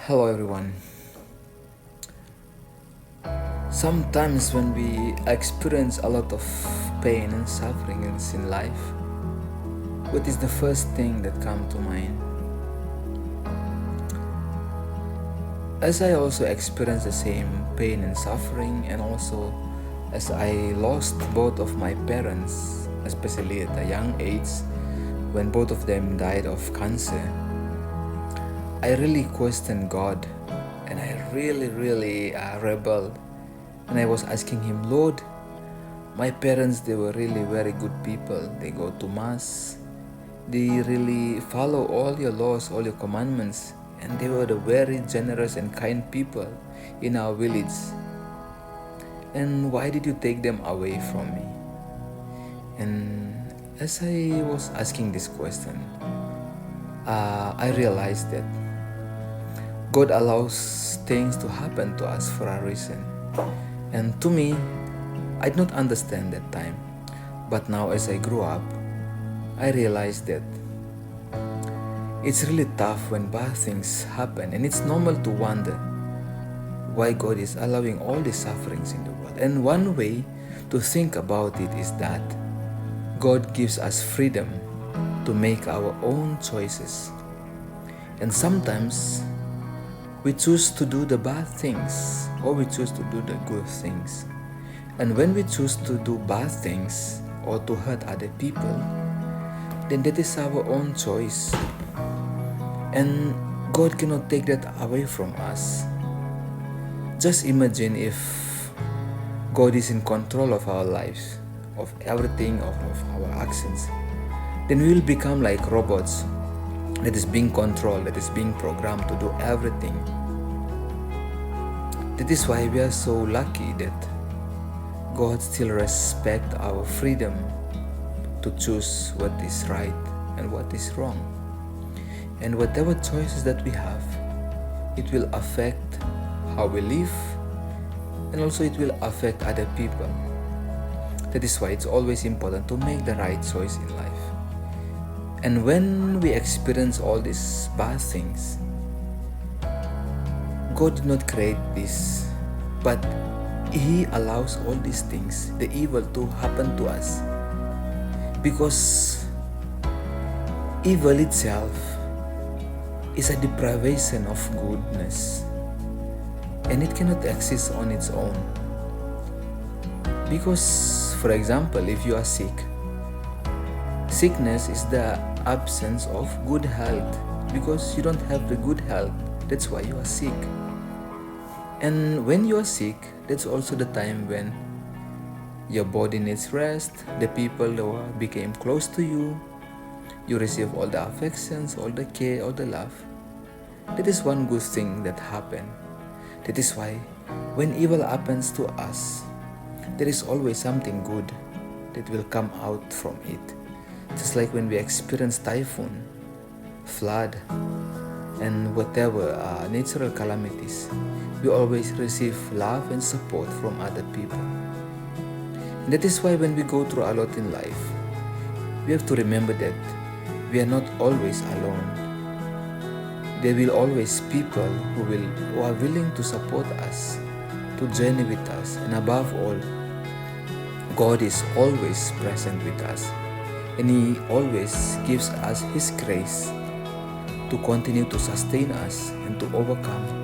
Hello, everyone. Sometimes, when we experience a lot of pain and suffering in life, what is the first thing that comes to mind? As I also experienced the same pain and suffering, and also as I lost both of my parents, especially at a young age, when both of them died of cancer, I really questioned God, and I really rebelled. And I was asking him, Lord, my parents, they were really very good people. They go to mass. They really follow all your laws, all your commandments. And they were the very generous and kind people in our village. And why did you take them away from me? And as I was asking this question, I realized that God allows things to happen to us for a reason. And to me, I did not understand that time. But now as I grew up, I realized that it's really tough when bad things happen, and it's normal to wonder why God is allowing all these sufferings in the world. And one way to think about it is that God gives us freedom to make our own choices. And sometimes we choose to do the bad things, or we choose to do the good things. And when we choose to do bad things or to hurt other people, then that is our own choice. And God cannot take that away from us. Just imagine if God is in control of our lives, of everything, of our actions. Then we will become like robots that is being controlled, that is being programmed to do everything. That is why we are so lucky that God still respects our freedom to choose what is right and what is wrong. And whatever choices that we have, it will affect how we live, and also it will affect other people. That is why it's always important to make the right choice in life. And when we experience all these bad things, God did not create this, but He allows all these things, the evil, to happen to us. Because evil itself is a deprivation of goodness, and it cannot exist on its own. Because, for example, if you are sick, sickness is the absence of good health, because you don't have the good health. That's why you are sick. And when you are sick, that's also the time when your body needs rest. The people that became close to you, you receive all the affections, all the care, all the love. That is one good thing that happened. That is why when evil happens to us, there is always something good that will come out from it. Just like when we experience typhoon, flood, and whatever natural calamities, we always receive love and support from other people. And that is why when we go through a lot in life, we have to remember that we are not always alone. There will always people who are willing to support us, to journey with us, and above all, God is always present with us, and He always gives us His grace to continue to sustain us and to overcome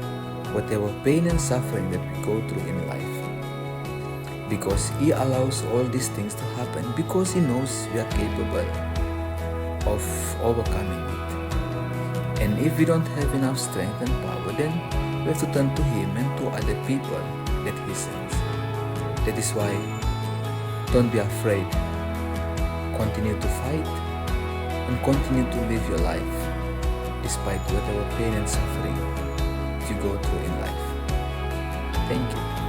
whatever pain and suffering that we go through in life. Because He allows all these things to happen, because He knows we are capable of overcoming it. And if we don't have enough strength and power, then we have to turn to Him and to other people that He sends. That is why don't be afraid. Continue to fight and continue to live your life despite whatever pain and suffering you go through in life. Thank you.